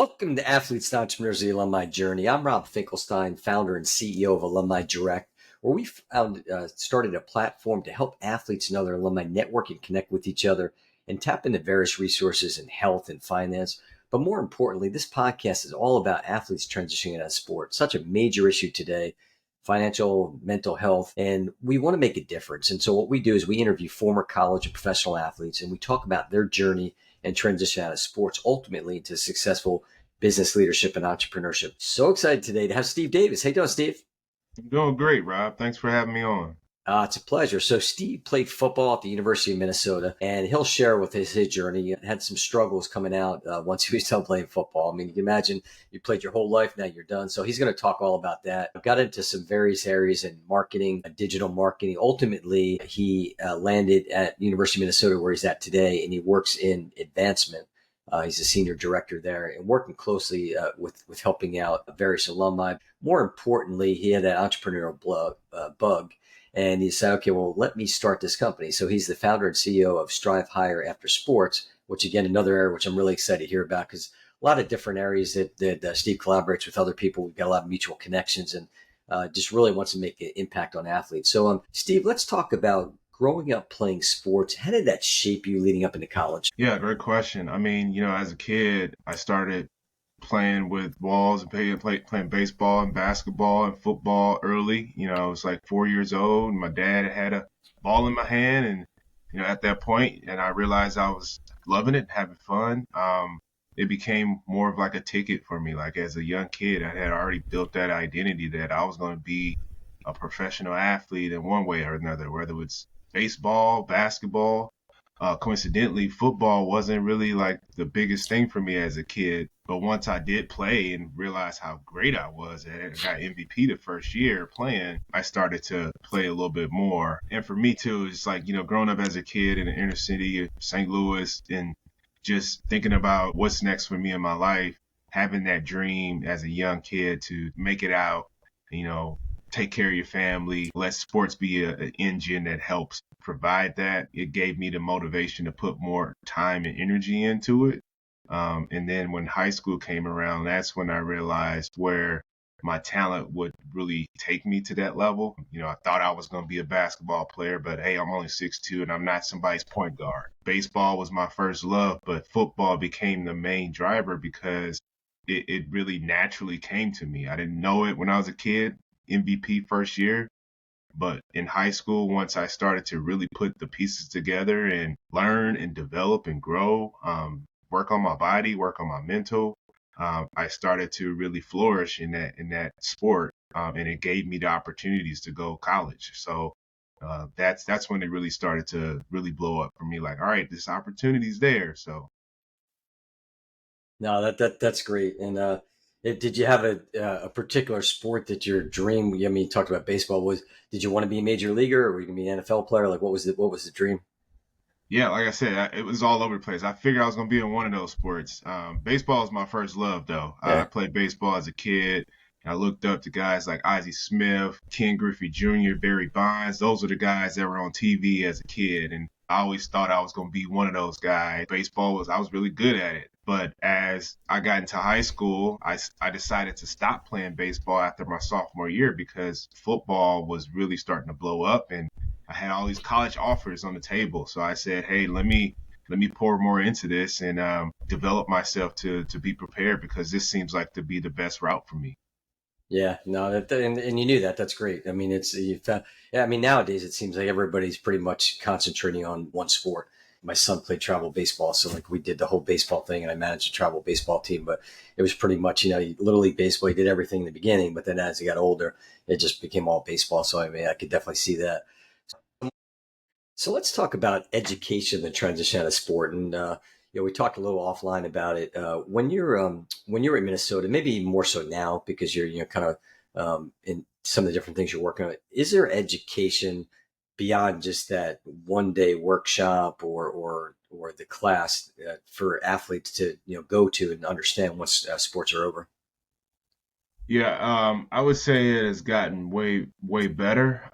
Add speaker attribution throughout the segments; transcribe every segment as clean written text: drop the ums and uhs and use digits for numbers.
Speaker 1: Welcome to Athletes and Entrepreneurs of the Alumni Journey. I'm Rob Finkelstein, founder and CEO of Alumni Direct, where we started a platform to help athletes and other alumni network and connect with each other and tap into various resources in health and finance. But more importantly, this podcast is all about athletes transitioning out of sport, such a major issue today, financial, mental health, and we want to make a difference. And so what we do is we interview former college and professional athletes, and we talk about their journey and transition out of sports ultimately into successful business leadership and entrepreneurship. So excited today to have Steve Davis. How you doing, Steve?
Speaker 2: I'm doing great, Rob. Thanks for having me on.
Speaker 1: It's a pleasure. So Steve played football at the University of Minnesota, and he'll share with us his journey. He had some struggles coming out once he was done playing football. I mean, you can imagine you played your whole life, now you're done. So he's going to talk all about that. Got into some various areas in marketing, digital marketing. Ultimately, he landed at University of Minnesota where he's at today, and he works in advancement. He's a senior director there and working closely with helping out various alumni. More importantly, he had that entrepreneurial bug. And he said, okay, well, let me start this company. So he's the founder and CEO of Strive Higher After Sports, which again, another area which I'm really excited to hear about because a lot of different areas that Steve collaborates with other people. We've got a lot of mutual connections and just really wants to make an impact on athletes. So Steve, let's talk about growing up playing sports. How did that shape you leading up into college?
Speaker 2: Yeah, great question. I mean, as a kid, I started playing with balls and playing baseball and basketball and football early. I was like 4 years old, and my dad had a ball in my hand, and at that point, and I realized I was loving it, having fun. It became more of like a ticket for me. Like as a young kid, I had already built that identity that I was going to be a professional athlete in one way or another, whether it's baseball, basketball. Coincidentally, football wasn't really like the biggest thing for me as a kid. But once I did play and realized how great I was at it, I got MVP the first year playing, I started to play a little bit more. And for me too, it's like, growing up as a kid in the inner city of St. Louis and just thinking about what's next for me in my life, having that dream as a young kid to make it out, take care of your family, let sports be an engine that helps provide that. It gave me the motivation to put more time and energy into it. And then when high school came around, that's when I realized where my talent would really take me to that level. I thought I was going to be a basketball player, but hey, I'm only 6'2" and I'm not somebody's point guard. Baseball was my first love, but football became the main driver because it really naturally came to me. I didn't know it when I was a kid. MVP first year. But in high school, once I started to really put the pieces together and learn and develop and grow, work on my body, work on my mental, I started to really flourish in that sport. And it gave me the opportunities to go college. So that's when it really started to really blow up for me. Like, all right, this opportunity's there. So
Speaker 1: No, that's great. And did you have a particular sport that your dream? I mean, you talked about baseball. Did you want to be a major leaguer, or were you going to be an NFL player? Like, what was the dream?
Speaker 2: yeah, like I said, it was all over the place. I figured I was going to be in one of those sports. Baseball is my first love, though. I
Speaker 1: Yeah.
Speaker 2: played baseball as a kid. I looked up to guys like Ozzie Smith, Ken Griffey Jr., Barry Bonds. Those were the guys that were on TV as a kid. And I always thought I was going to be one of those guys. I was really good at it. But as I got into high school, I decided to stop playing baseball after my sophomore year because football was really starting to blow up. And I had all these college offers on the table. So I said, hey, let me pour more into this and develop myself to be prepared because this seems like to be the best route for me.
Speaker 1: Yeah, no, and you knew that. That's great. I mean, yeah. I mean, nowadays it seems like everybody's pretty much concentrating on one sport. My son played travel baseball, so like we did the whole baseball thing, and I managed a travel baseball team. But it was pretty much, little league baseball. He did everything in the beginning, but then as he got older, it just became all baseball. So I mean, I could definitely see that. So let's talk about education, the transition out of sport, and we talked a little offline about it. When you're in Minnesota, maybe more so now because you're kind of in some of the different things you're working on. Is there education beyond just that 1 day workshop or the class for athletes to go to and understand once sports are over?
Speaker 2: Yeah, I would say it has gotten way, way better.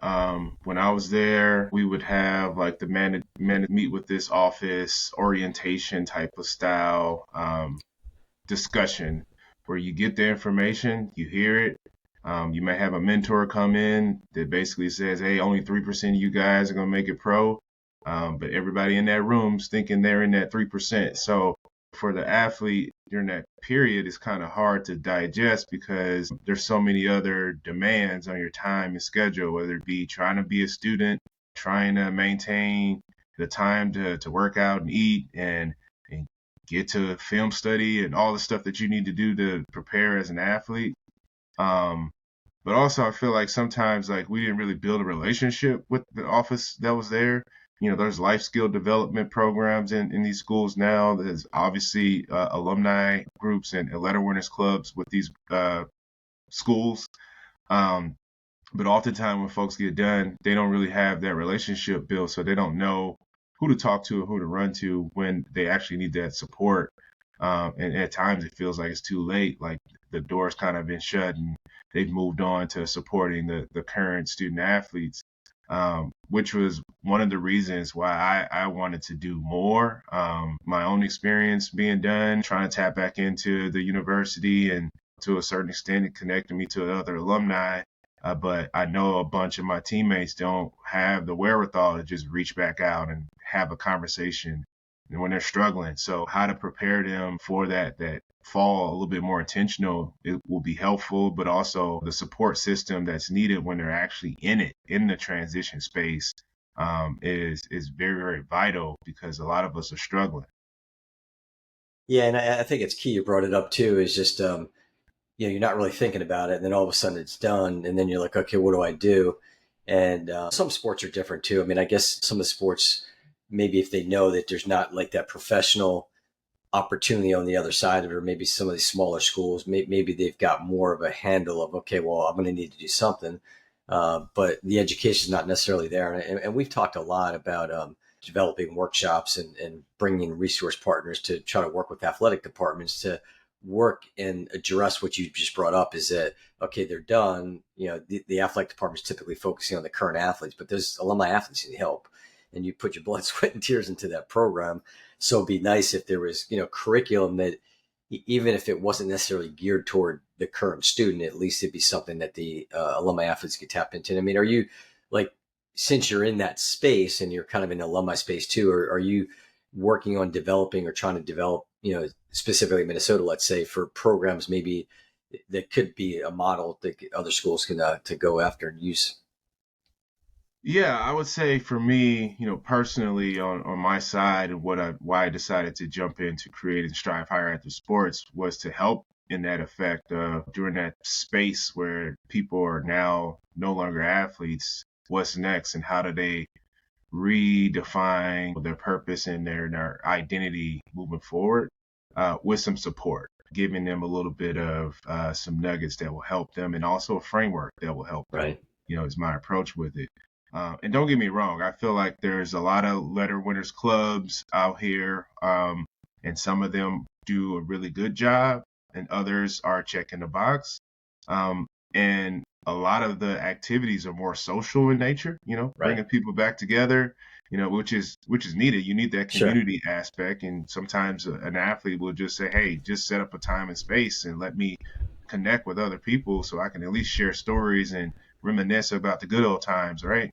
Speaker 2: When I was there, we would have like the man meet with this office orientation type of style. discussion where you get the information, you hear it. You may have a mentor come in that basically says, hey, only 3% of you guys are going to make it pro. But everybody in that room's thinking they're in that 3%. So for the athlete during that period, it's kind of hard to digest because there's so many other demands on your time and schedule, whether it be trying to be a student, trying to maintain the time to work out and eat and get to film study and all the stuff that you need to do to prepare as an athlete. But also I feel like sometimes like we didn't really build a relationship with the office that was there. There's life skill development programs in these schools now. There's obviously alumni groups and letter winners clubs with these schools. But oftentimes when folks get done, they don't really have that relationship built, so they don't know who to talk to or who to run to when they actually need that support. And at times it feels like it's too late, like the door's kind of been shut and they've moved on to supporting the current student athletes, which was one of the reasons why I wanted to do more. My own experience being done, trying to tap back into the university and to a certain extent it connected me to other alumni. But I know a bunch of my teammates don't have the wherewithal to just reach back out and have a conversation when they're struggling. So how to prepare them for that fall a little bit more intentional, it will be helpful, but also the support system that's needed when they're actually in the transition space is very, very vital because a lot of us are struggling.
Speaker 1: Yeah, and I think it's key. You brought it up too. Is just you're not really thinking about it, and then all of a sudden it's done, and then you're like, okay, what do I do? And some sports are different too. I mean, I guess some of the sports, maybe if they know that there's not like that professional opportunity on the other side of it, or maybe some of these smaller schools, maybe they've got more of a handle of, okay, well, I'm going to need to do something. But the education is not necessarily there. And we've talked a lot about developing workshops and bringing resource partners to try to work with athletic departments to work and address what you just brought up is that, okay, they're done. The athletic department is typically focusing on the current athletes, but there's alumni athletes who need help. And you put your blood, sweat, and tears into that program. So it'd be nice if there was, curriculum that even if it wasn't necessarily geared toward the current student, at least it'd be something that the alumni athletes could tap into. I mean, are you like, since you're in that space and you're kind of in the alumni space too, or are you working on developing or trying to develop, specifically Minnesota, let's say, for programs maybe that could be a model that other schools can to go after and use?
Speaker 2: Yeah, I would say for me, personally on my side and why I decided to jump into creating Strive Higher After Sports was to help in that effect during that space where people are now no longer athletes, what's next and how do they redefine their purpose and their identity moving forward with some support, giving them a little bit of some nuggets that will help them and also a framework that will help them,
Speaker 1: Right.
Speaker 2: is my approach with it. And don't get me wrong, I feel like there's a lot of letter winners clubs out here, and some of them do a really good job, and others are checking the box. And a lot of the activities are more social in nature,
Speaker 1: Right.
Speaker 2: bringing people back together, which is needed. You need that
Speaker 1: Sure.
Speaker 2: community aspect, and sometimes an athlete will just say, "Hey, just set up a time and space and let me connect with other people, so I can at least share stories and reminisce about the good old times, right?"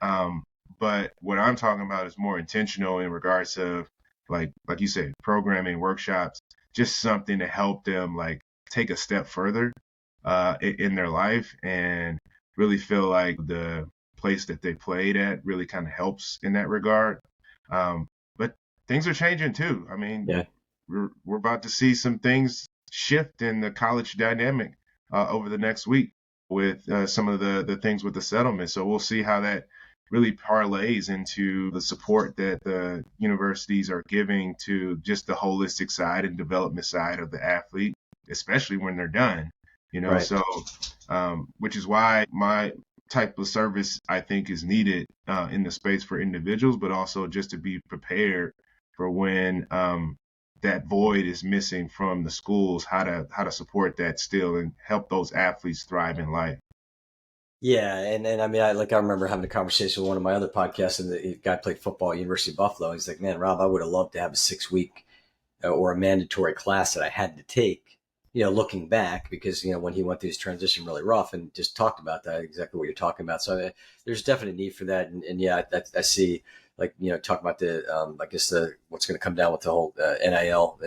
Speaker 2: Um, but what I'm talking about is more intentional in regards of like you said, programming workshops, just something to help them like take a step further in their life and really feel like the place that they played at really kind of helps in that regard. But things are changing too. I mean,
Speaker 1: Yeah.
Speaker 2: we're about to see some things shift in the college dynamic over the next week with some of the things with the settlement. So we'll see how that really parlays into the support that the universities are giving to just the holistic side and development side of the athlete, especially when they're done,
Speaker 1: Right.
Speaker 2: so which is why my type of service I think is needed in the space for individuals, but also just to be prepared for when that void is missing from the schools, how to support that still and help those athletes thrive in life.
Speaker 1: Yeah, and I mean, I remember having a conversation with one of my other podcasts, and the guy played football at University of Buffalo. He's like, "Man, Rob, I would have loved to have a 6 week or a mandatory class that I had to take, looking back, because, when he went through his transition really rough, and just talked about that, exactly what you're talking about. So there's definitely a need for that. And yeah, I see, like, talk about the, I guess what's going to come down with the whole NIL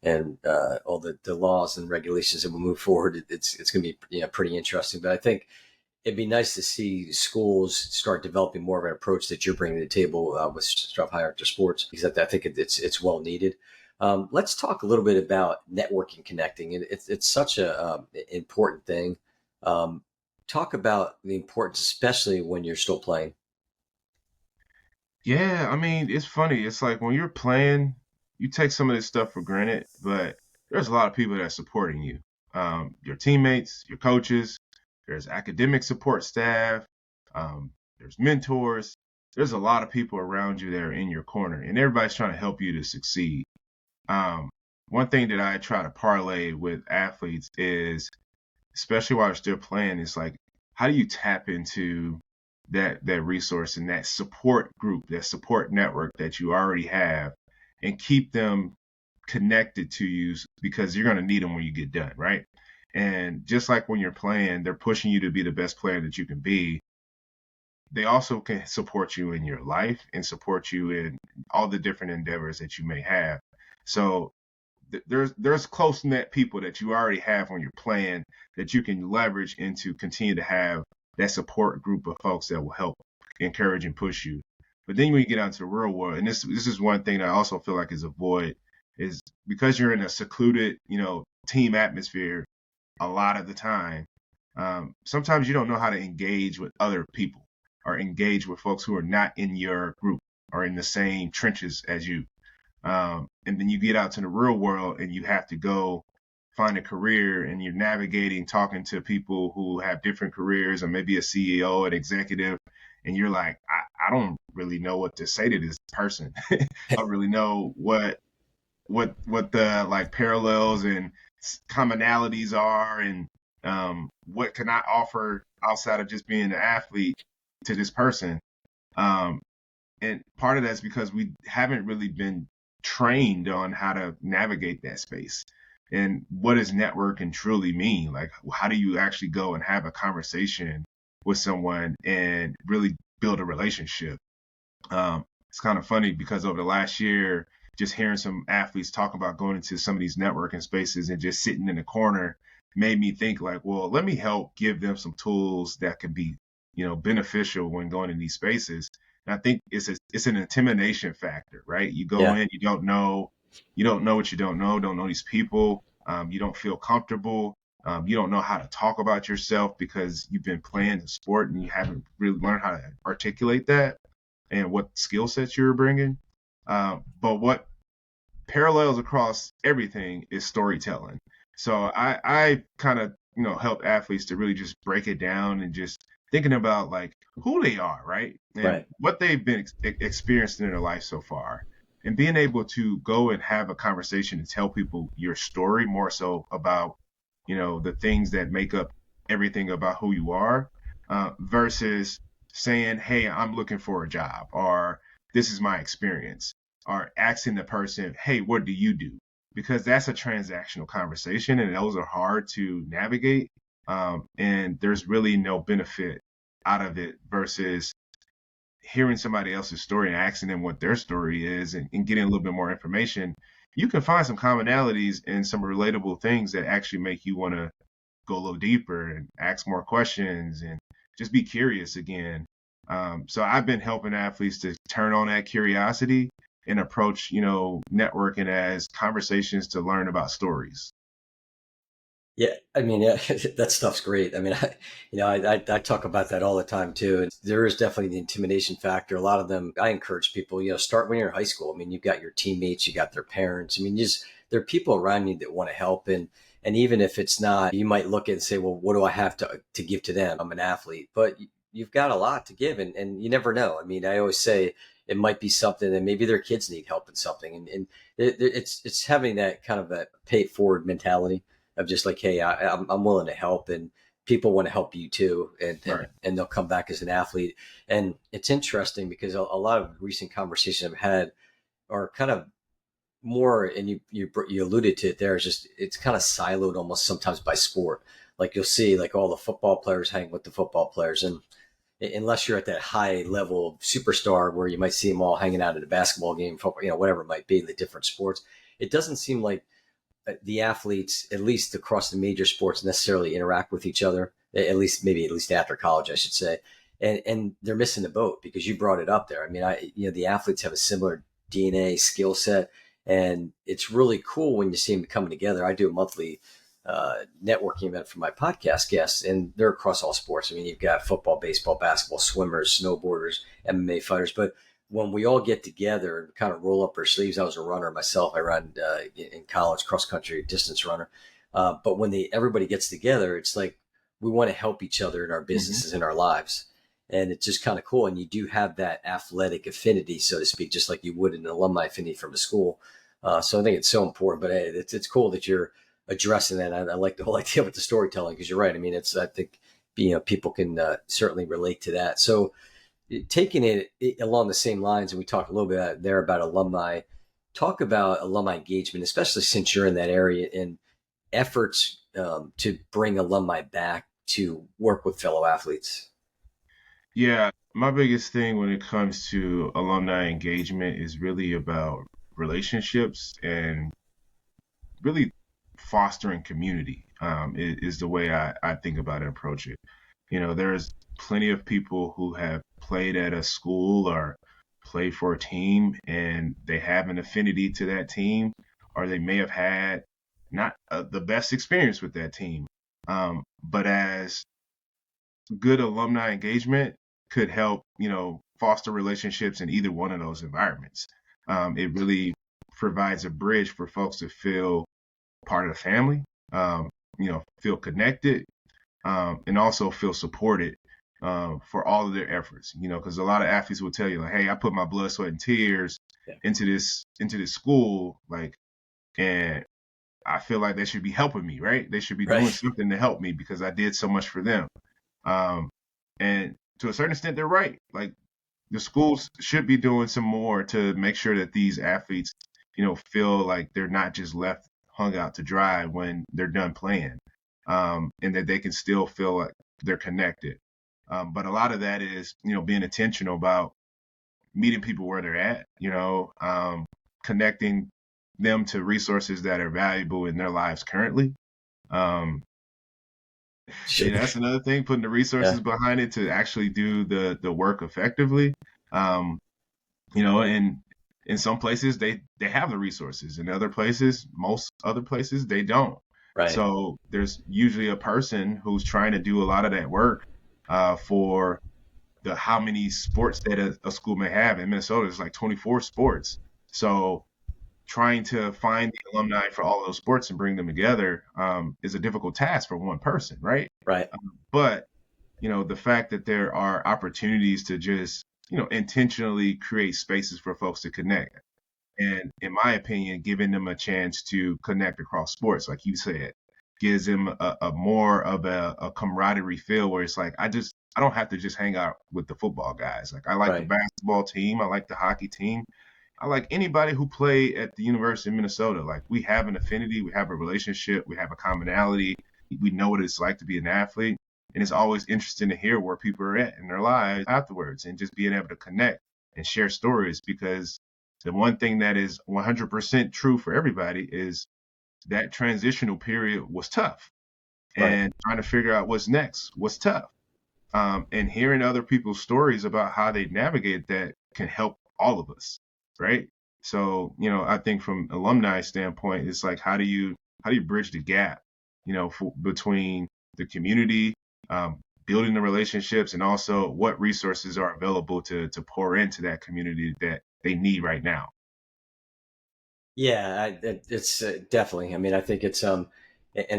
Speaker 1: and all the laws and regulations that will move forward. It's going to be, pretty interesting. But I think it'd be nice to see schools start developing more of an approach that you're bringing to the table with stuff higher after sports, because I think it's well needed. Let's talk a little bit about networking, connecting. It's such a important thing. Talk about the importance, especially when you're still playing.
Speaker 2: Yeah, I mean, it's funny. It's like when you're playing, you take some of this stuff for granted, but there's a lot of people that are supporting you. Your teammates, your coaches, there's academic support staff, there's mentors. There's a lot of people around you that are in your corner, and everybody's trying to help you to succeed. Um, One thing that I try to parlay with athletes is, especially while they're still playing, is like, how do you tap into that resource and that support group, that support network that you already have, and keep them connected to you, because you're going to need them when you get done, right? And just like when you're playing, they're pushing you to be the best player that you can be. They also can support you in your life and support you in all the different endeavors that you may have. So there's close knit people that you already have when you're playing that you can leverage into continue to have that support group of folks that will help encourage and push you. But then when you get out into the real world, and this is one thing that I also feel like is a void, is because you're in a secluded, team atmosphere a lot of the time. Sometimes you don't know how to engage with other people or engage with folks who are not in your group or in the same trenches as you. And then you get out to the real world and you have to go find a career, and you're navigating, talking to people who have different careers, or maybe a CEO, an executive, and you're like, I don't really know what to say to this person. I don't really know what the like parallels and commonalities are, and what can I offer outside of just being an athlete to this person. And part of that's because we haven't really been trained on how to navigate that space. And what does networking truly mean? Like, how do you actually go and have a conversation with someone and really build a relationship? It's kind of funny because over the last year, just hearing some athletes talk about going into some of these networking spaces and just sitting in the corner made me think like, well, let me help give them some tools that could be, beneficial when going in these spaces. And I think it's an intimidation factor, right? You go
Speaker 1: Yeah.
Speaker 2: in, you don't know what you don't know these people. You don't feel comfortable. You don't know how to talk about yourself because you've been playing the sport and you haven't really learned how to articulate that and what skill sets you're bringing. But what parallels across everything is storytelling. So I kind of, help athletes to really just break it down and just thinking about like who they are, right? And
Speaker 1: Right.
Speaker 2: what they've been experiencing in their life so far. And being able to go and have a conversation and tell people your story more so about, the things that make up everything about who you are, versus saying, hey, I'm looking for a job, or this is my experience, or asking the person, hey, what do you do? Because that's a transactional conversation and those are hard to navigate. And there's really no benefit out of it versus hearing somebody else's story and asking them what their story is, and getting a little bit more information. You can find some commonalities and some relatable things that actually make you want to go a little deeper and ask more questions and just be curious again. So I've been helping athletes to turn on that curiosity and approach, networking as conversations to learn about stories.
Speaker 1: Yeah, I mean, yeah, that stuff's great. I mean, I talk about that all the time too. And there is definitely the intimidation factor. A lot of them, I encourage people, start when you're in high school. I mean, you've got your teammates, you got their parents. I mean, there are people around you that want to help, and even if it's not, you might look at it and say, well, what do I have to give to them? I'm an athlete, but you've got a lot to give, and you never know. I mean, I always say it might be something that maybe their kids need help in something, and it's having that kind of a pay it forward mentality of just like, hey, I'm willing to help, and people want to help you too, and, and
Speaker 2: Right.
Speaker 1: and they'll come back as an athlete. And it's interesting because a lot of recent conversations I've had are kind of more, and you alluded to it there, is just it's kind of siloed almost sometimes by sport. Like you'll see like all the football players hang with the football players, and unless you're at that high level of superstar where you might see them all hanging out at a basketball game, football, whatever it might be, the different sports, it doesn't seem like the athletes, at least across the major sports, necessarily interact with each other. At least after college, I should say, and they're missing the boat because you brought it up there. I mean, the athletes have a similar DNA skill set, and it's really cool when you see them coming together. I do a monthly networking event for my podcast guests, and they're across all sports. I mean, you've got football, baseball, basketball, swimmers, snowboarders, MMA fighters, but when we all get together and kind of roll up our sleeves, I was a runner myself. I ran in college, cross country, distance runner. But when everybody gets together, it's like we want to help each other in our businesses, in our lives. And it's just kind of cool. And you do have that athletic affinity, so to speak, just like you would an alumni affinity from a school. So I think it's so important. But hey, it's cool that you're addressing that. I like the whole idea with the storytelling because you're right. I mean, I think people can certainly relate to that. So taking it along the same lines, and we talked a little bit there about alumni, talk about alumni engagement, especially since you're in that area, and efforts to bring alumni back to work with fellow athletes.
Speaker 2: Yeah, my biggest thing when it comes to alumni engagement is really about relationships and really fostering community, is the way I think about it and approach it. There's plenty of people who have played at a school or play for a team and they have an affinity to that team, or they may have had not the best experience with that team. But as good alumni engagement could help, foster relationships in either one of those environments. It really provides a bridge for folks to feel part of the family, feel connected, and also feel supported for all of their efforts. Because a lot of athletes will tell you, like, "Hey, I put my blood, sweat, and tears into this school, like, and I feel like they should be helping me, right? They should be doing something to help me because I did so much for them." And to a certain extent, they're right. Like, the schools should be doing some more to make sure that these athletes, feel like they're not just left hung out to dry when they're done playing, and that they can still feel like they're connected. But a lot of that is, being intentional about meeting people where they're at, connecting them to resources that are valuable in their lives currently. That's another thing, putting the resources behind it to actually do the work effectively. And in some places they have the resources. In other places, most other places, they don't.
Speaker 1: Right.
Speaker 2: So there's usually a person who's trying to do a lot of that work for the how many sports that a school may have. In Minnesota, it's like 24 sports. So trying to find the alumni for all of those sports and bring them together is a difficult task for one person, right?
Speaker 1: Right.
Speaker 2: But the fact that there are opportunities to just intentionally create spaces for folks to connect, and in my opinion, giving them a chance to connect across sports, like you said, gives them a more of a camaraderie feel where it's like, I don't have to just hang out with the football guys. Like, I like the basketball team, I like the hockey team, I like anybody who play at the University of Minnesota. Like, we have an affinity, we have a relationship, we have a commonality, we know what it's like to be an athlete. And it's always interesting to hear where people are at in their lives afterwards, and just being able to connect and share stories, because the one thing that is 100% true for everybody is that transitional period was tough. And trying to figure out what's next was tough. And hearing other people's stories about how they navigate that can help all of us, right? So, I think from alumni standpoint, it's like, how do you bridge the gap, between the community, building the relationships, and also what resources are available to pour into that community that they need right now.
Speaker 1: Yeah, it's definitely. I mean, I think it's and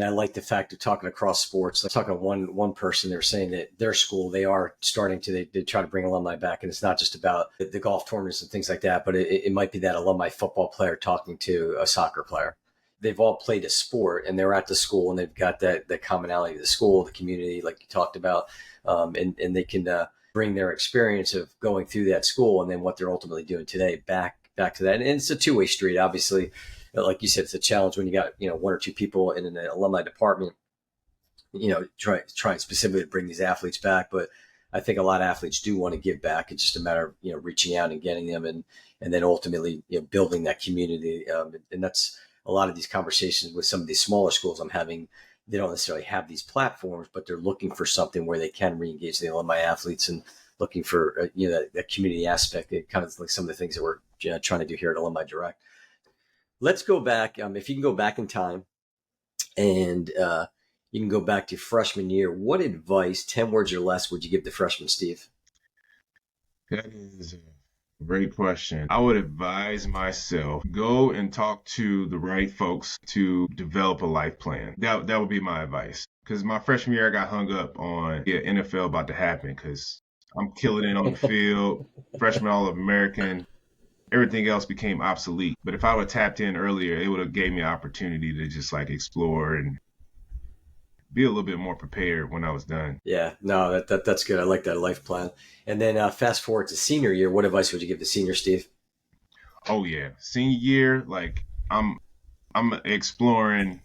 Speaker 1: I like the fact of talking across sports. I was talking to one person. They were saying that their school, they are starting to they try to bring alumni back, and it's not just about the golf tournaments and things like that, but it might be that alumni football player talking to a soccer player. They've all played a sport, and they're at the school, and they've got that commonality of the school, the community, like you talked about, and they can bring their experience of going through that school and then what they're ultimately doing today back back to that. And it's a two-way street, obviously. Like you said, it's a challenge when you got, one or two people in an alumni department, trying specifically to bring these athletes back. But I think a lot of athletes do want to give back. It's just a matter of, reaching out and getting them, and then ultimately, building that community. And that's a lot of these conversations with some of these smaller schools I'm having. They don't necessarily have these platforms, but they're looking for something where they can re-engage the alumni athletes and looking for, that community aspect. It kind of like some of the things that we're trying to do here at Alumni Direct. Let's go back. If you can go back in time and you can go back to freshman year, what advice, 10 words or less, would you give to freshman Steve?
Speaker 2: That is a great question. I would advise myself go and talk to the right folks to develop a life plan. That would be my advice. Because my freshman year, I got hung up on NFL about to happen because I'm killing it on the field, freshman All-American. Everything else became obsolete. But if I would have tapped in earlier, it would have gave me an opportunity to just like explore and be a little bit more prepared when I was done.
Speaker 1: Yeah, no, that's good. I like that life plan. And then fast forward to senior year, what advice would you give to senior Steve?
Speaker 2: Oh yeah, senior year, like I'm exploring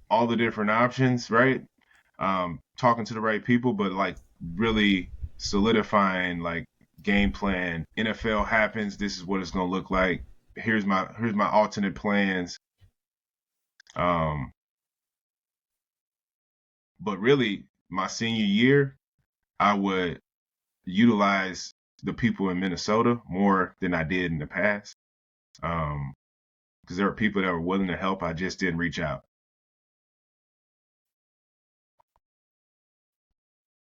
Speaker 2: all the different options, right? Talking to the right people, but like really solidifying like game plan. NFL happens, this is what it's gonna look like. Here's my alternate plans. Um, but really, my senior year, I would utilize the people in Minnesota more than I did in the past. Because there were people that were willing to help. I just didn't reach out.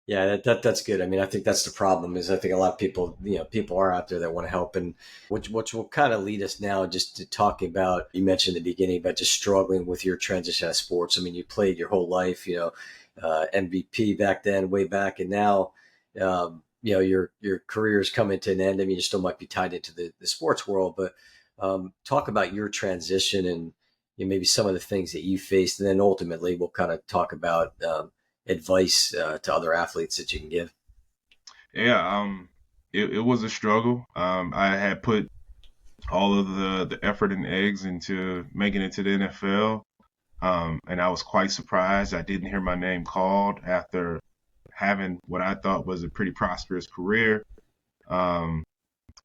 Speaker 1: Yeah, that's good. I mean, I think that's the problem is I think a lot of people, people are out there that want to help, and which will kind of lead us now just to talking about, you mentioned in the beginning about just struggling with your transition out of sports. I mean, you played your whole life, MVP back then, way back, and now, your career is coming to an end. I mean, you still might be tied into the sports world, but talk about your transition and, maybe some of the things that you faced, and then ultimately we'll kind of talk about advice to other athletes that you can give.
Speaker 2: Yeah, it was a struggle. I had put all of the effort and eggs into making it to the NFL. And I was quite surprised I didn't hear my name called after having what I thought was a pretty prosperous career. Um,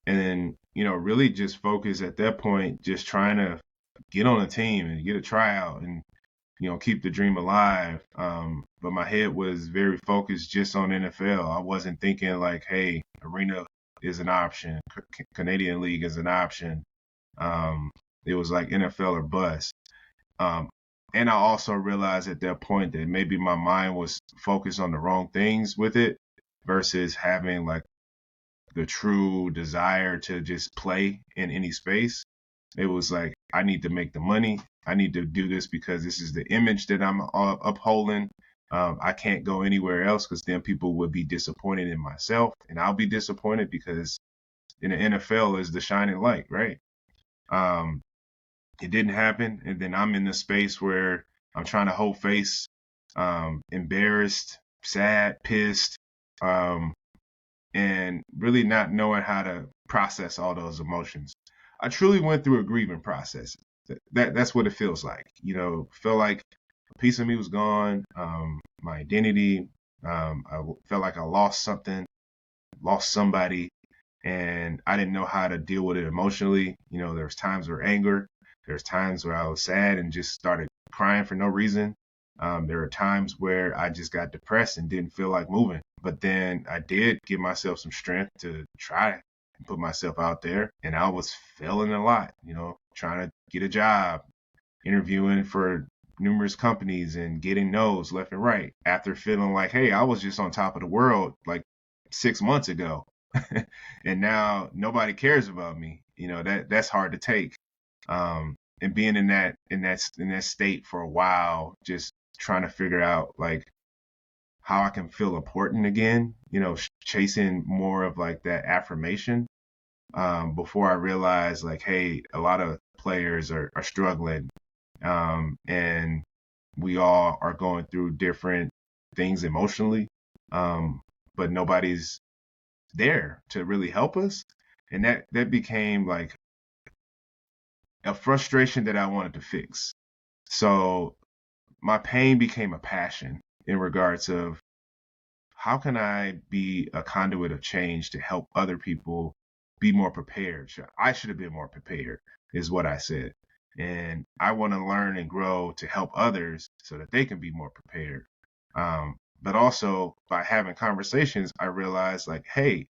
Speaker 2: and then, really just focus at that point, just trying to get on a team and get a tryout and, keep the dream alive. But my head was very focused just on NFL. I wasn't thinking like, hey, arena is an option, Canadian League is an option. Um, it was like NFL or bust. Um, and I also realized at that point that maybe my mind was focused on the wrong things with it versus having like the true desire to just play in any space. It was like, I need to make the money. I need to do this because this is the image that I'm upholding. I can't go anywhere else because then people would be disappointed in myself and I'll be disappointed because in the NFL is the shining light, right? Um, it didn't happen. And then I'm in the space where I'm trying to hold face, embarrassed, sad, pissed, um, and really not knowing how to process all those emotions. I truly went through a grieving process. That's what it feels like. Felt like a piece of me was gone. My identity. I felt like I lost something, lost somebody, and I didn't know how to deal with it emotionally. There was times where anger. There's times where I was sad and just started crying for no reason. There are times where I just got depressed and didn't feel like moving. But then I did give myself some strength to try and put myself out there. And I was failing a lot, trying to get a job, interviewing for numerous companies and getting no's left and right after feeling like, hey, I was just on top of the world like 6 months ago. And now nobody cares about me. That's hard to take. And being in that state for a while, just trying to figure out like how I can feel important again, chasing more of like that affirmation, before I realized like, hey, a lot of players are struggling, and we all are going through different things emotionally, um, but nobody's there to really help us. And that became like a frustration that I wanted to fix. So my pain became a passion in regards of how can I be a conduit of change to help other people be more prepared? I should have been more prepared, is what I said. And I want to learn and grow to help others so that they can be more prepared. But also by having conversations, I realized like, hey,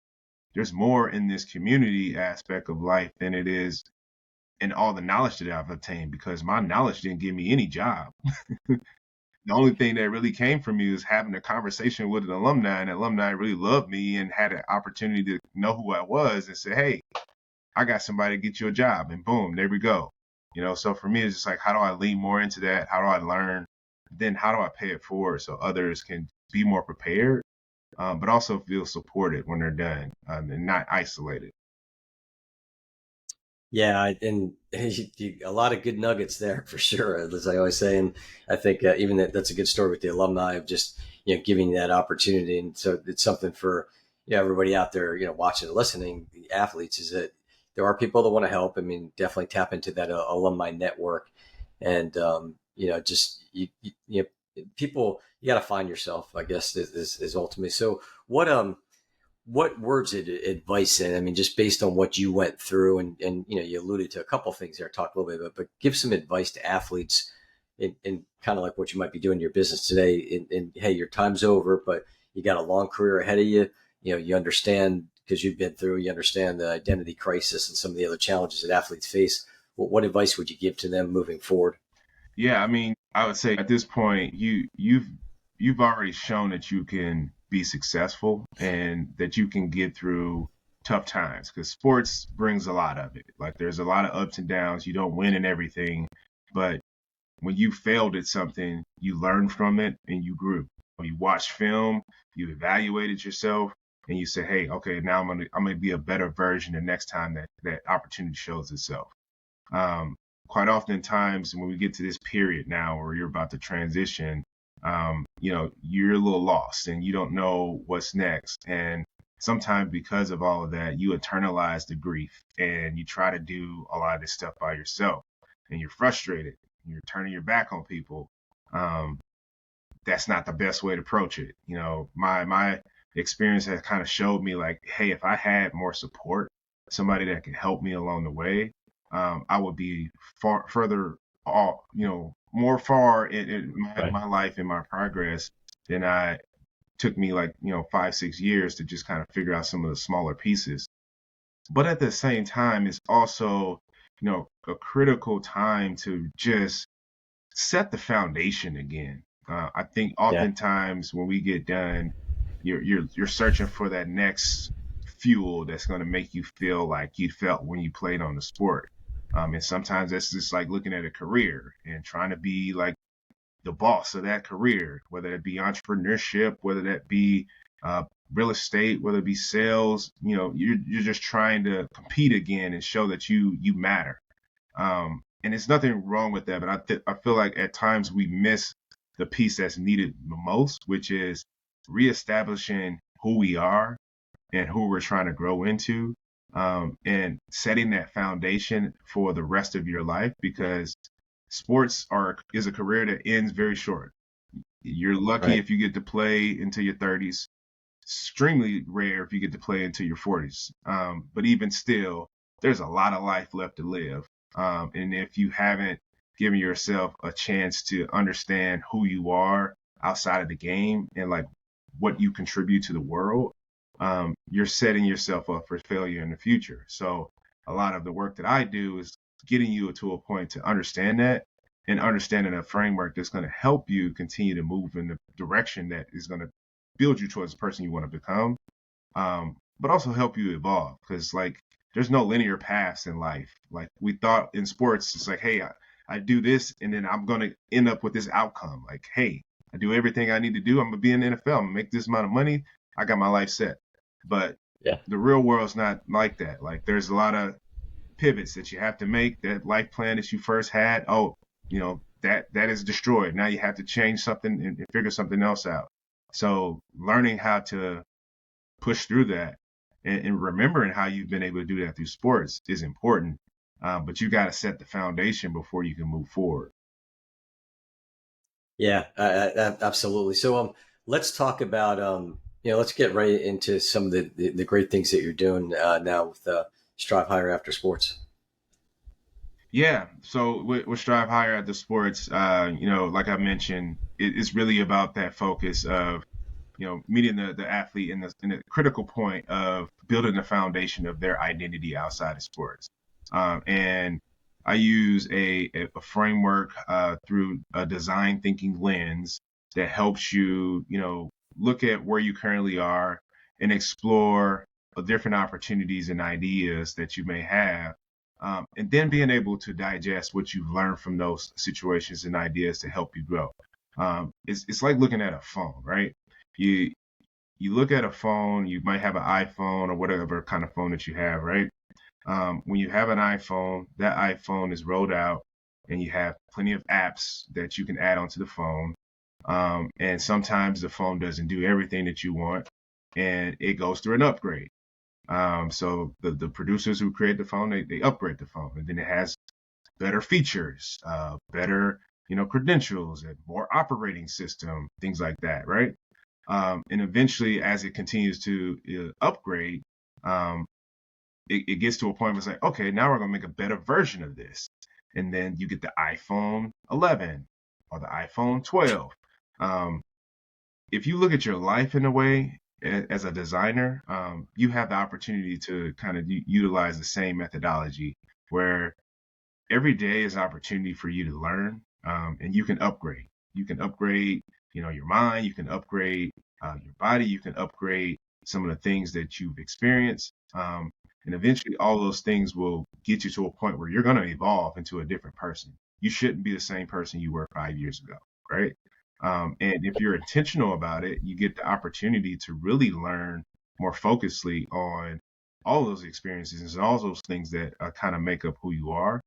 Speaker 2: there's more in this community aspect of life than it is in all the knowledge that I've obtained, because my knowledge didn't give me any job. The only thing that really came from me was having a conversation with an alumni, and the alumni really loved me and had an opportunity to know who I was and say, hey, I got somebody to get you a job, and boom, there we go. So for me, it's just like, how do I lean more into that? How do I learn? Then how do I pay it forward so others can be more prepared, but also feel supported when they're done, and not isolated.
Speaker 1: Yeah, and a lot of good nuggets there for sure, as I always say. And I think even that's a good story with the alumni of just giving you that opportunity. And so it's something for everybody out there watching and listening, the athletes, is that there are people that want to help. I mean, definitely tap into that alumni network, and just people, you got to find yourself, I guess, is ultimately. So what words of advice, and I mean, just based on what you went through, and you alluded to a couple things there, talked a little bit about, but give some advice to athletes in kind of like what you might be doing in your business today. And hey, your time's over, but you got a long career ahead of you. You understand, because you've been through, you understand the identity crisis and some of the other challenges that athletes face. What advice would you give to them moving forward?
Speaker 2: Yeah, I mean, I would say at this point, you've already shown that you can be successful and that you can get through tough times, because sports brings a lot of it. Like there's a lot of ups and downs. You don't win in everything, but when you failed at something, you learned from it and you grew. You watched film, you evaluated yourself, and you said, "Hey, okay, now I'm gonna be a better version the next time that opportunity shows itself." Um, Quite oftentimes when we get to this period now where you're about to transition, you're a little lost and you don't know what's next. And sometimes because of all of that, you internalize the grief and you try to do a lot of this stuff by yourself, and you're frustrated. You're turning your back on people. Um, that's not the best way to approach it. My experience has kind of showed me like, hey, if I had more support, somebody that could help me along the way, I would be far further off, more far in
Speaker 1: Right.
Speaker 2: my life and my progress than I took me like, 5, 6 years to just kind of figure out some of the smaller pieces. But at the same time, it's also, a critical time to just set the foundation again. I think
Speaker 1: Yeah.
Speaker 2: oftentimes when we get done, you're searching for that next fuel that's going to make you feel like you felt when you played on the sport. And sometimes that's just like looking at a career and trying to be like the boss of that career, whether it be entrepreneurship, whether that be uh, real estate, whether it be sales. You're just trying to compete again and show that you matter. And there's nothing wrong with that, but I feel like at times we miss the piece that's needed the most, which is reestablishing who we are and who we're trying to grow into, and setting that foundation for the rest of your life, because sports is a career that ends very short. You're lucky
Speaker 1: Right.
Speaker 2: if you get to play into your 30s. Extremely rare if you get to play into your 40s. But even still, there's a lot of life left to live. And if you haven't given yourself a chance to understand who you are outside of the game and like what you contribute to the world, you're setting yourself up for failure in the future. So a lot of the work that I do is getting you to a point to understand that, and understanding a framework that's going to help you continue to move in the direction that is going to build you towards the person you want to become, but also help you evolve. Because like there's no linear paths in life. Like we thought in sports, it's like, hey, I do this and then I'm going to end up with this outcome. Like, hey, I do everything I need to do. I'm going to be in the NFL. I'm going to make this amount of money. I got my life set. But
Speaker 1: Yeah.
Speaker 2: the real world's not like that. Like there's a lot of pivots that you have to make. That life plan that you first had, oh, that is destroyed. Now you have to change something and figure something else out. So learning how to push through that, and remembering how you've been able to do that through sports is important. but you got to set the foundation before you can move forward.
Speaker 1: Yeah, absolutely. So, let's talk about, let's get right into some of the great things that you're doing now with Strive Higher After Sports.
Speaker 2: Yeah. So with Strive Higher at the sports, like I mentioned, it's really about that focus of, meeting the athlete in the critical point of building the foundation of their identity outside of sports. And I use a framework through a design thinking lens that helps you, look at where you currently are and explore different opportunities and ideas that you may have. And then being able to digest what you've learned from those situations and ideas to help you grow. It's like looking at a phone, right? You you look at a phone, you might have an iPhone or whatever kind of phone that you have, right? When you have an iPhone, that iPhone is rolled out and you have plenty of apps that you can add onto the phone. And sometimes the phone doesn't do everything that you want and it goes through an upgrade. So the producers who create the phone, they upgrade the phone and then it has better features, better, credentials and more operating system, things like that, right? And eventually, as it continues to upgrade, um, it gets to a point where it's like, okay, now we're going to make a better version of this. And then you get the iPhone 11 or the iPhone 12. Um, if you look at your life in a way as a designer, you have the opportunity to kind of utilize the same methodology where every day is an opportunity for you to learn, and you can upgrade. You can upgrade, your mind. You can upgrade your body. You can upgrade some of the things that you've experienced, and eventually, all those things will get you to a point where you're going to evolve into a different person. You shouldn't be the same person you were 5 years ago, right? And if you're intentional about it, you get the opportunity to really learn more focusedly on all those experiences and all those things that kind of make up who you are,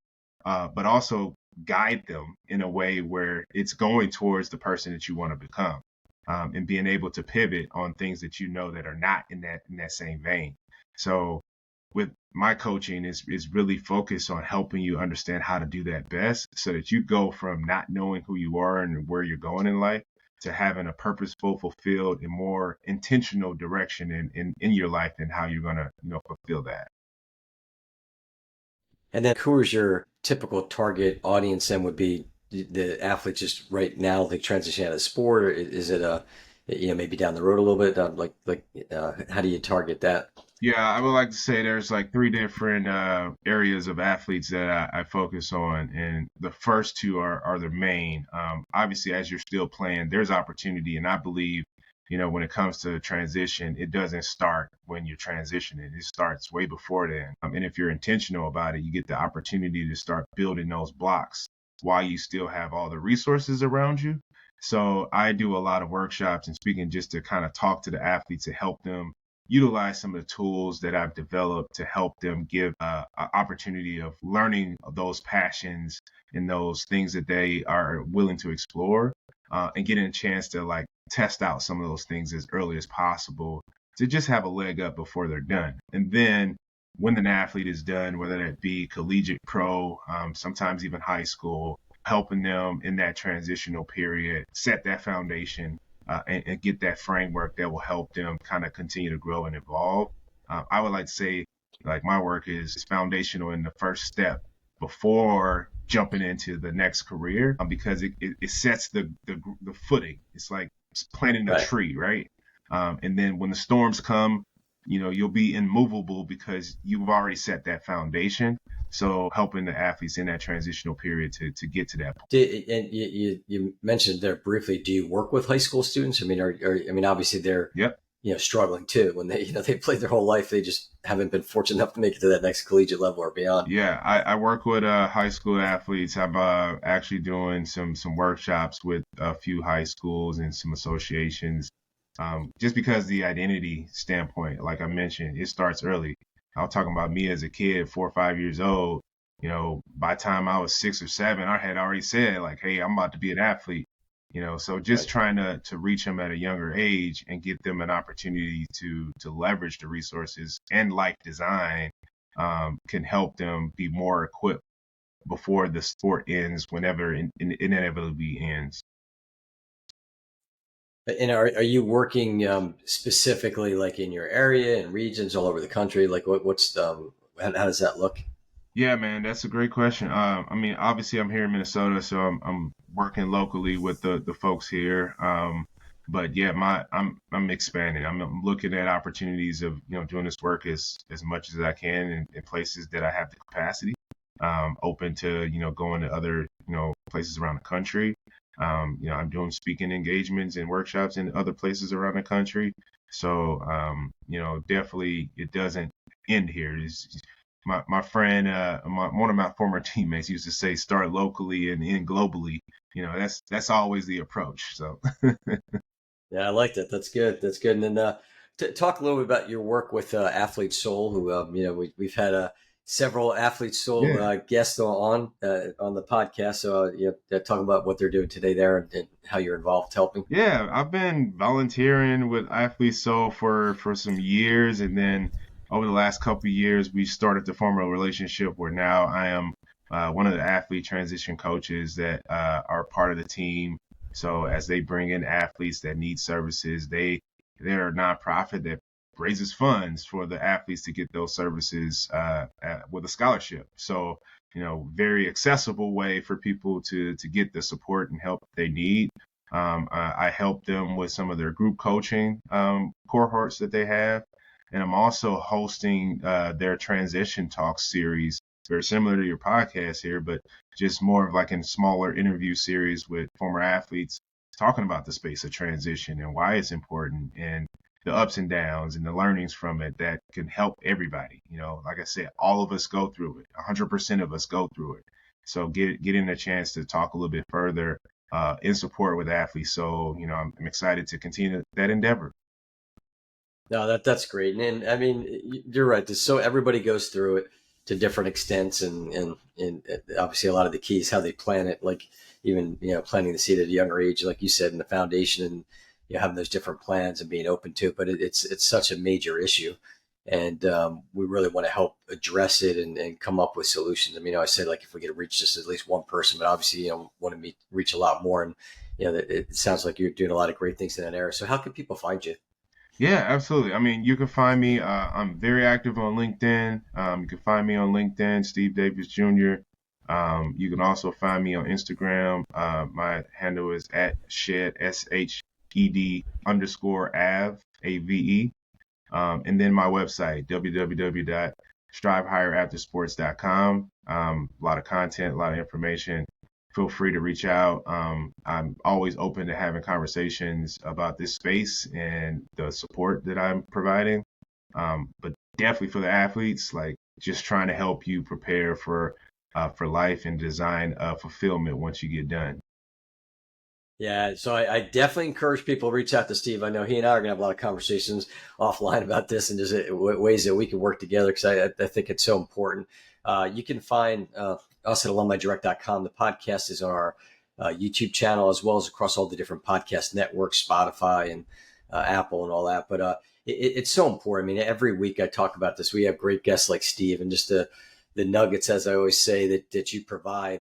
Speaker 2: but also guide them in a way where it's going towards the person that you want to become, and being able to pivot on things that that are not in that same vein. So with my coaching is really focused on helping you understand how to do that best so that you go from not knowing who you are and where you're going in life to having a purposeful, fulfilled, and more intentional direction in your life and how you're going to fulfill that.
Speaker 1: And then, who is your typical target audience? And would be the athletes just right now, like transition out of sport, or is it maybe down the road a little bit? How do you target that?
Speaker 2: Yeah, I would like to say there's like three different areas of athletes that I focus on, and the first two are the main. Obviously, as you're still playing, there's opportunity, and I believe, when it comes to transition, it doesn't start when you're transitioning. It starts way before then. And if you're intentional about it, you get the opportunity to start building those blocks while you still have all the resources around you. So I do a lot of workshops and speaking just to kind of talk to the athletes to help them utilize some of the tools that I've developed to help them give an opportunity of learning those passions and those things that they are willing to explore, and getting a chance to like test out some of those things as early as possible to just have a leg up before they're done. And then when an athlete is done, whether that be collegiate, pro, sometimes even high school, helping them in that transitional period, set that foundation, and get that framework that will help them kind of continue to grow and evolve. I would like to say, like, my work is foundational in the first step before jumping into the next career, because it sets the footing. It's like planting a
Speaker 1: Right.
Speaker 2: tree, right? And then when the storms come, you'll be immovable because you've already set that foundation. So helping the athletes in that transitional period to get to that point.
Speaker 1: And you mentioned there briefly. Do you work with high school students? I mean, obviously they're
Speaker 2: Yep.
Speaker 1: struggling too when they played their whole life. They just haven't been fortunate enough to make it to that next collegiate level or beyond.
Speaker 2: Yeah, I work with high school athletes. I'm actually doing some workshops with a few high schools and some associations, just because the identity standpoint, like I mentioned, it starts early. I was talking about me as a kid, 4 or 5 years old. By the time I was 6 or 7, I had already said like, "Hey, I'm about to be an athlete." So just
Speaker 1: Right.
Speaker 2: trying to reach them at a younger age and give them an opportunity to leverage the resources and like design can help them be more equipped before the sport ends, whenever it inevitably ends.
Speaker 1: And are you working specifically like in your area and regions all over the country? Like what's how does that look?
Speaker 2: Yeah, man, that's a great question. I mean, obviously, I'm here in Minnesota, so I'm working locally with the folks here. But yeah, I'm expanding. I'm looking at opportunities of doing this work as much as I can in places that I have the capacity. Open to going to other places around the country. I'm doing speaking engagements and workshops in other places around the country. So definitely it doesn't end here. My friend, one of my former teammates used to say, "Start locally and end globally." That's always the approach. So
Speaker 1: Yeah, I like that. That's good. That's good. And then talk a little bit about your work with Athlete Soul, who we've had several Athlete Soul
Speaker 2: yeah,
Speaker 1: guests on the podcast. So talk about what they're doing today there and how you're involved helping.
Speaker 2: yeah. I've been volunteering with Athlete Soul for some years, and then over the last couple of years, we started to form a relationship where now I am one of the athlete transition coaches that are part of the team. So as they bring in athletes that need services, they're a nonprofit that raises funds for the athletes to get those services with a scholarship. So very accessible way for people to get the support and help they need. I help them with some of their group coaching cohorts that they have. And I'm also hosting their transition talk series, very similar to your podcast here, but just more of like a smaller interview series with former athletes talking about the space of transition and why it's important and the ups and downs and the learnings from it that can help everybody. Like I said, all of us go through it. 100% of us go through it. So getting a chance to talk a little bit further in support with athletes. So, I'm excited to continue that endeavor.
Speaker 1: No, that's great. And I mean, you're right. So everybody goes through it to different extents, and obviously a lot of the keys how they plan it, like even planting the seed at a younger age, like you said, in the foundation, and having those different plans and being open to it. But it's such a major issue, and we really want to help address it and come up with solutions. I mean, I said like if we could reach just at least one person, but obviously want to reach a lot more, and it sounds like you're doing a lot of great things in that area. So how can people find you?
Speaker 2: Yeah, absolutely. I mean, you can find me. I'm very active on LinkedIn. You can find me on LinkedIn, Steve Davis Jr. You can also find me on Instagram. My handle is at shed SHED _AVE. And then my website, www.strivehigheraftersports.com. A lot of content, a lot of information. Feel free to reach out. I'm always open to having conversations about this space and the support that I'm providing. But definitely for the athletes, like just trying to help you prepare for life and design fulfillment once you get done.
Speaker 1: Yeah, so I definitely encourage people to reach out to Steve. I know he and I are going to have a lot of conversations offline about this and just ways that we can work together because I think it's so important. You can find us at alumnidirect.com. The podcast is on our YouTube channel as well as across all the different podcast networks, Spotify and Apple and all that. But it's so important. I mean, every week I talk about this. We have great guests like Steve and just the nuggets, as I always say, that you provide